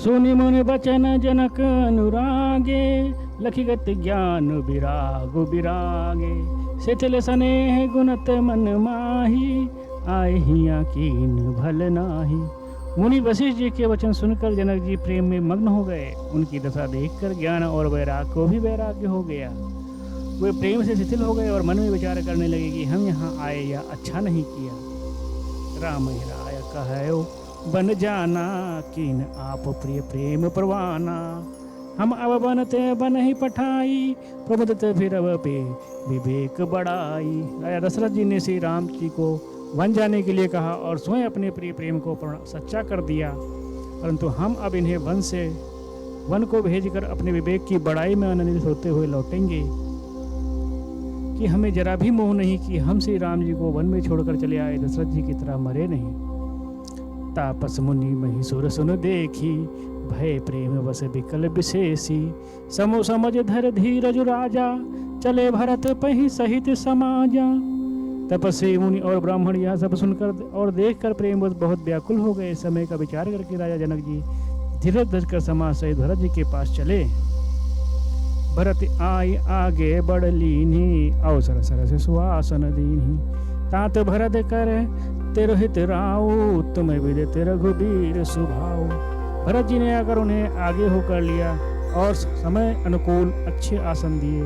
सुनि मुनि बचन जनक अनुरागे, लखिगत ज्ञान विराग विरागे। शिथिल स्नेह गुणत मन माही, आए हिया कीन भल नाही। मुनि वशिष्ठ जी के वचन सुनकर जनक जी प्रेम में मग्न हो गए। उनकी दशा देखकर ज्ञान और वैराग को भी वैराग्य हो गया। वे प्रेम से शिथिल हो गए और मन में विचार करने लगे कि हम यहाँ आए या अच्छा नहीं किया। राम राय कहो बन जाना, कीन आप प्रिय प्रेम परवाना। हम अब बनते बन ही पठाई, प्रबुदत फिर अब पे विवेक बढ़ाई। राजा दशरथ जी ने श्री राम जी को वन जाने के लिए कहा और स्वयं अपने प्रिय प्रेम को सच्चा कर दिया। परंतु हम अब इन्हें वन को भेजकर अपने विवेक की बढ़ाई में आनंदित होते हुए लौटेंगे कि हमें जरा भी मोह नहीं कि हम श्री राम जी को वन में छोड़कर चले आए, दशरथ जी की तरह मरे नहीं। तापस मुनि महिषुर सुन देखी, भय प्रेम बस विकल विशेषी। समो समझ धर धीरज राजा, चले भरत पहि सहित समाजा। तपस्वी मुनि और ब्राह्मण यह सब सुनकर और देखकर प्रेम बस बहुत व्याकुल हो गए। समय का विचार करके राजा जनक जी धीरज धर कर समाज सहित भरत जी के पास चले। भरत आई आगे बढ़ लीनी, अवसर सरस सुहासन दीनी। तात भरत कर तिरहित राऊ, तुम विदित रघुबीर सुभाऊ। भरत जी ने आकर उन्हें आगे होकर लिया और समय अनुकूल अच्छे आसन दिए।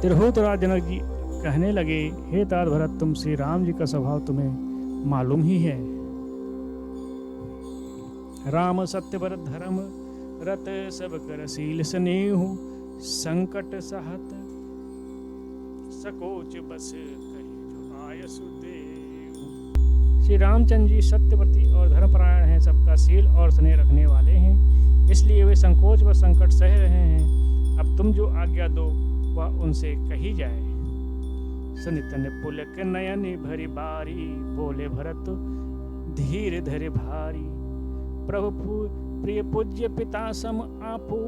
तिरहुत राज जनक जी कहने लगे, हे तात भरत, तुम श्री राम जी का स्वभाव तुम्हें मालूम ही है। राम सत्य भरत धर्म रत, सब कर शील स्नेहु। संकट सहत सकोच बस, कही जो आयसु देव। श्री रामचंद्र जी सत्यव्रती और धर्मपरायण हैं, सबका शील और स्नेह रखने वाले हैं, इसलिए वे संकोच व संकट सह रहे हैं। अब तुम जो आज्ञा दो वह उनसे कही जाए। सुनितन पुलक नयन भरी बारी, बोले भरत धीर धरे भारी। प्रभु प्रिय पूज्य पिता सम आपू,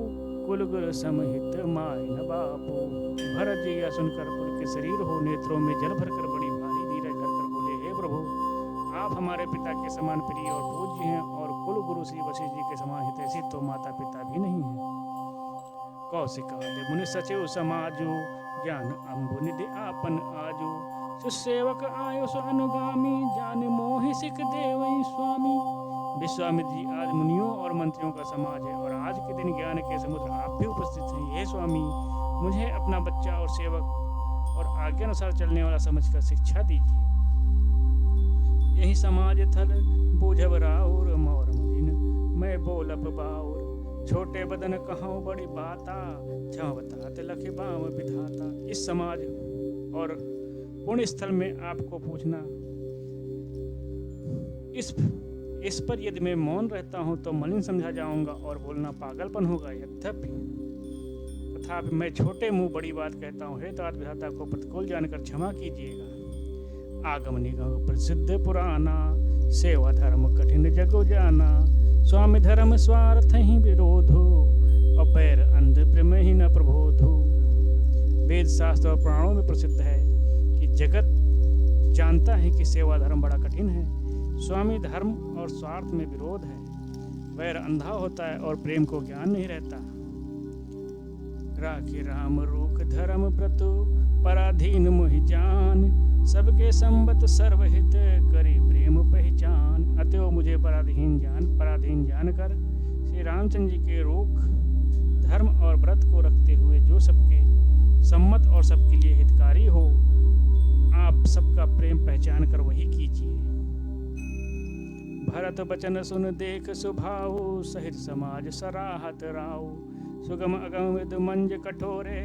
कुल गुरु समहित माय न बापू। भरत जी यह सुनकर पुल के शरीर हो नेत्रों में जल भरकर बड़ी भारी धीरज धरकर बोले, हे प्रभु, आप हमारे पिता के समान प्रिय और पूज्य हैं और कुल गुरु श्री वशिष्ठ जी के समान हितैषी तो माता पिता भी नहीं है। कौशिका दे मुनि सचिव समाजू, ज्ञान अम्बु निधि आपन आजू। सुसेवक आयुष अनुगामी, जान मोहि सिख देवई स्वामी। विश्वामित्र जी आज मुनियों और मंत्रियों का समाज है और आज के दिन ज्ञान के समुद्र आप भी उपस्थित हैं। हे स्वामी, मुझे अपना बच्चा और सेवक और आज्ञानुसार चलने वाला समझकर शिक्षा दीजिए। यही समाज थल बूझब राउर, मौर मलिन मैं बोलब बाउर। छोटे बदन कहाँ बड़ी बाता, क्षमा बतात लखे बाम विधाता। इस समाज और पुण्य स्थल में आपको पूछना, इस पर यदि मैं मौन रहता हूं तो मलिन समझा जाऊंगा और बोलना पागलपन होगा। तथापि मैं छोटे मुंह बड़ी बात कहता हूं। हे तात विधाता को प्रतिकूल जानकर क्षमा कीजिएगा। आगम निगम प्रसिद्ध पुराना, सेवा धर्म कठिन जगो जाना। स्वामी धर्म स्वार्थ ही विरोधो, अपैर अंध प्रेम ही न प्रबोधो। वेद शास्त्र और पुराणों में प्रसिद्ध है कि जगत जानता है कि सेवा धर्म बड़ा कठिन है। स्वामी धर्म और स्वार्थ में विरोध है। वैर अंधा होता है और प्रेम को ज्ञान नहीं रहता। राखी राम रूख धर्म व्रत, पराधीन मोहि जान। सबके संबत सर्वहित, करी प्रेम पहचान। अतएव मुझे पराधीन जानकर श्री रामचंद्र जी के रूख धर्म और व्रत को रखते हुए जो सबके सम्मत और सबके लिए हितकारी हो, आप सबका प्रेम पहचान कर वही कीजिए। भरत बचन सुन देख सुभाऊ, सहित समाज सराहत राऊ। सुगम अगम विद मंज कठोरे,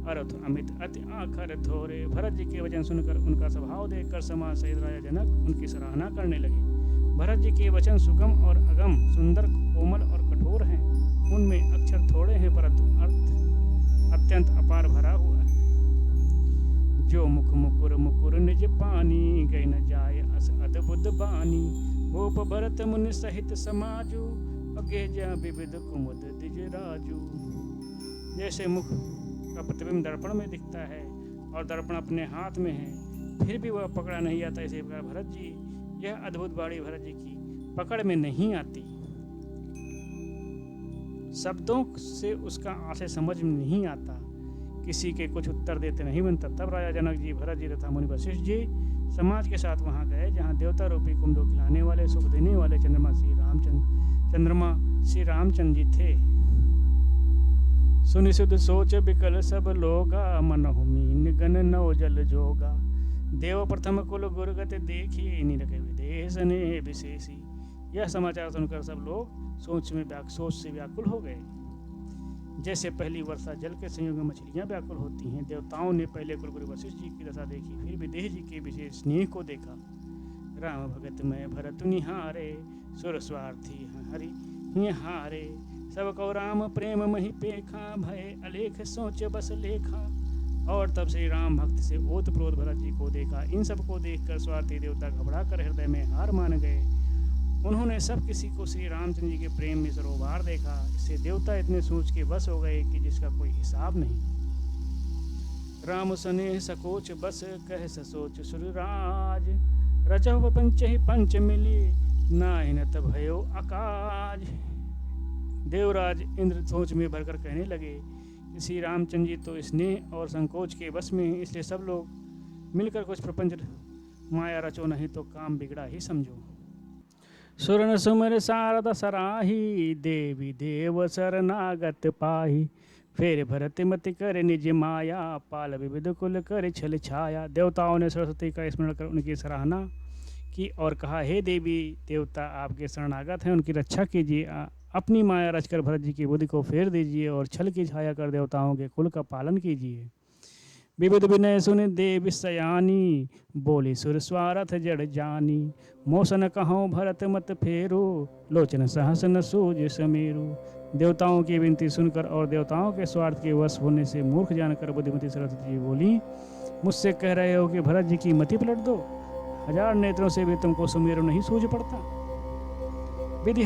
अरथ अमित अति आखर थोरे। भरत जी के वचन सुनकर उनका स्वभाव देखकर समाज सहित राजा जनक उनकी सराहना करने लगे। भरत जी के वचन सुगम और अगम, सुंदर, कोमल और कठोर हैं। उनमें अक्षर थोड़े हैं परंतु अर्थ अत्यंत अपार भरा हुआ है। जो मुख मुकुर मुकुर निज पानी, गई न जाय अस अद्भुत बानी। गोप भरत मुनि सहित समाजू, अगे जा विविध कुमुद दिज राजू। जैसे मुख का प्रतिबिंब दर्पण में दिखता है और दर्पण अपने हाथ में है फिर भी वह पकड़ा नहीं आता, इसी प्रकार भरत जी, यह अद्भुत बाणी भरत जी की पकड़ में नहीं आती। शब्दों से उसका आशय समझ में नहीं आता, किसी के कुछ उत्तर देते नहीं बनता। तब राजा जनक जी, भरत जी तथा मुनि वशिष्ठ जी समाज के साथ वहां गए जहां देवता रूपी कुंडों खिलाने वाले, सुख देने वाले चंद्रमा श्री रामचंद्र जी थे। सुनि सुध सोच बिकल सब लोगा, मनहु मीन गन नव जल जोगा। देव प्रथम कुल गुरगत देखी, निरख विदेश ने विशेषी। यह समाचार सुनकर सब लोग सोच से व्याकुल हो गए, जैसे पहली वर्षा जल के संयोग में मछलियां व्याकुल होती हैं। देवताओं ने पहले कुलगुरु वशिष्ठ जी की दशा देखी, फिर विदेह जी के विशेष स्नेह को देखा। राम भगत में भरत निहारे, सुर स्वार्थी हरि हारे। सब को राम प्रेम मही पेखा, भय अलेख सोच बस लेखा। और तब श्री राम भक्त से ओतप्रोत भरत जी को देखा। इन सब को देखकर स्वार्थी देवता घबरा कर हृदय में हार मान गए। उन्होंने सब किसी को श्री रामचंद्र जी के प्रेम में सरोबार देखा। इससे देवता इतने सोच के बस हो गए कि जिसका कोई हिसाब नहीं। राम स्नेह सकोच बस कह ससोच सुरराज, रचहु पंच ही पंच मिली, नाहिनत भयो अकाज। देवराज इंद्र सोच में भरकर कहने लगे कि श्री रामचंद्र जी तो स्नेह और संकोच के बस में हैं, इसलिए सब लोग मिलकर कुछ प्रपंच माया रचो, नहीं तो काम बिगड़ा ही समझो। सुरन सुमर सारद सराही, देवी देव शरणागत पाही। फेर भरत मति कर निज माया, पाल विविध कुल कर छल छाया। देवताओं ने सरस्वती का स्मरण कर उनकी सराहना की और कहा, हे देवी देवता आपके शरणागत हैं, उनकी रक्षा कीजिए। अपनी माया रचकर भरत जी की बुद्धि को फेर दीजिए और छल की छाया कर देवताओं के कुल का पालन कीजिए। विविध विनय सुन देव सयानी, बोली सुर स्वारथ जड़ जानी। मोसन कहो भरत मत फेरो, लोचन सहस न सूझ समेरु। देवताओं की विनती सुनकर और देवताओं के स्वार्थ के वश होने से मूर्ख जानकर बुद्धिमती सरस्वती जी बोली, मुझसे कह रहे हो कि भरत जी की मति पलट दो? हजार नेत्रों से भी तुमको सुमेरु नहीं सूझ पड़ता। विधि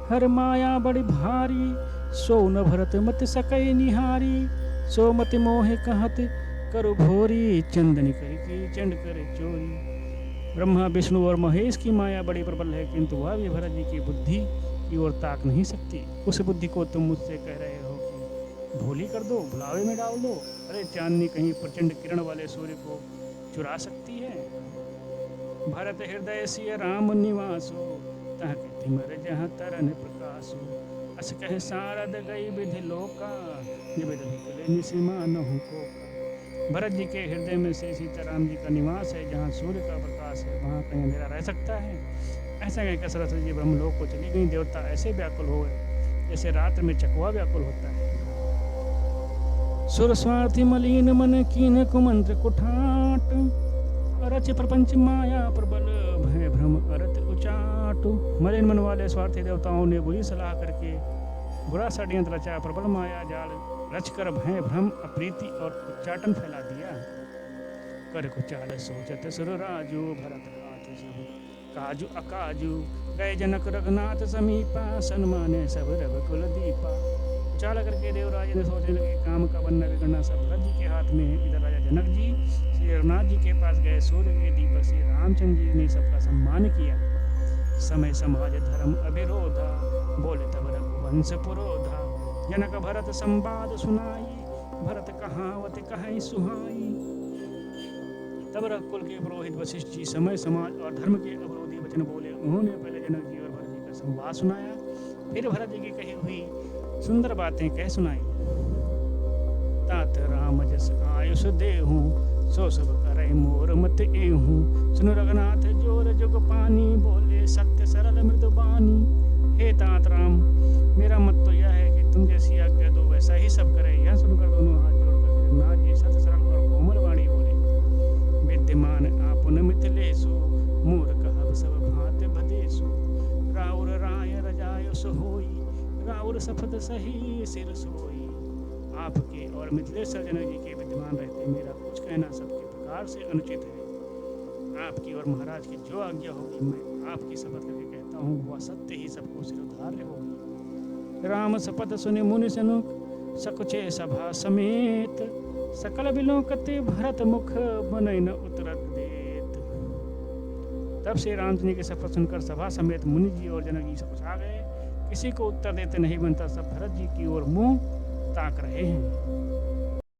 हर माया बड़ी भारी, सो न भरत मत सकै निहारी। सो मत मोहे कहत करो भोरी, चंदनी करी चंड करे चोरी। ब्रह्मा विष्णु और महेश की माया बड़ी प्रबल है, किंतु वह भी भरत जी की बुद्धि की ओर ताक नहीं सकती। उस बुद्धि को तुम मुझसे कह रहे हो कि भोली कर दो, भुलावे में डाल दो। अरे चांदनी कहीं प्रचंड किरण वाले सूर्य को चुरा सकती है। भरत हृदय सिय राम निवासो, तह तिमर जहाँ तरन प्रकाशो। अस कह सारद गई विधि लोका, निबिध निकले निसिमा नहु कोका। भरत जी के हृदय में से सीताराम जी का निवास है, जहाँ सूर्य का प्रकाश है वहाँ कहीं अंधेरा रह सकता है। ऐसा कहकर सरस्वती जी ब्रह्मलोक को चली गई। देवता ऐसे व्याकुल हो गए जैसे रात्र में चकवा व्याकुल होता है। सुर स्वार्थी मलिन मन कीन कुमंत्र कुठाट, रच प्रपंच माया प्रबल भय भ्रम अरत उचाटु। मलिन मन वाले स्वार्थी देवताओं ने बुरी सलाह करके बुरा षड्यंत्र रचा, प्रबल माया जाल रचकर भय भ्रम अप्रीति और उच्चाटन फैला दिया। कर कुचाल सोचत सुर राजू, भरत हाथ सब काजू अकाजू। गए जनक रघुनाथ समीपा, सन्माने सब रघुकुल दीपा। उचाल करके देवराज ने सोचने लगे काम का बनना बिगड़ना सब भरत जी के हाथ में है। इधर राजा जनक जी श्री रघुनाथ जी के पास गए। सूर्य के दीपक श्री रामचंद्र जी ने सबका सम्मान किया। समय समाज धर्म अविरोधा, बोले तब रघुवंश पुरोधा। जनक भरत संवाद सुनाई, भरत कहावत कहीं सुहाई। तब रघुकुल के पुरोहित वशिष्ठ जी समय समाज और धर्म के अवरोधी वचन बोले। उन्होंने पहले जनक जी और भरत जी का संवाद सुनाया, फिर भरत जी की कही हुई सुंदर बातें कह सुनाई। तात राम जस आयुष देहूँ, सो सब करे मोर मत एहूँ। सुन रघुनाथ जोर जुग पानी, बोले सत्य सरल मृदुबानी। हे तात राम, मेरा मत तो यह है कि तुम जैसी आज्ञा दो वैसा ही सब करे। यह सुनकर दोनों हाथ जोड़कर रघुनाथ जी सत्य सरल और कोमल वाणी बोले। विद्यमान आपन मिथिलेशु, मूर कहब सब भांत भदेशु। राउर राय रजाय सोई, राउर सफद सही सिर सोई। आपके और मिथिलेश्वर जनक जी के विद्यमान रहते मेरा कुछ कहना सबके प्रकार से अनुचित है। आपकी और महाराज की जो आज्ञा होगी मैं आपकी शपथ करके कहता हूँ, वह सत्य ही सबको सिरोधार्य होगी। राम शपथ सुनि मुनि सनुक, सकुचे सभा समेत। सकल बिलोकते भरत मुख, बनई न उतरत देत। तब श्री रामचंद्र जी की शपथ सुनकर सभा समेत मुनि जी और जनक जी सब कुछ आ गए। किसी को उत्तर देते नहीं बनता, सब भरत जी की ओर मुंह ताक रहे हैं।